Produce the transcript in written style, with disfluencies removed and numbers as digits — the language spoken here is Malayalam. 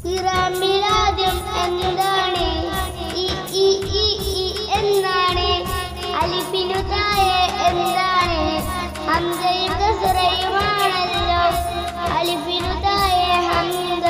ഇറാമിലാദ്യം എന്താണ്? ഇ ഇ ഇ ഇ എന്നാണ്. അലിഫിനു താഴെ എന്താണ്? ഹംസയും കസ്റയുമാണല്ലോ. അലിഫിനു താഴെ ഹംസ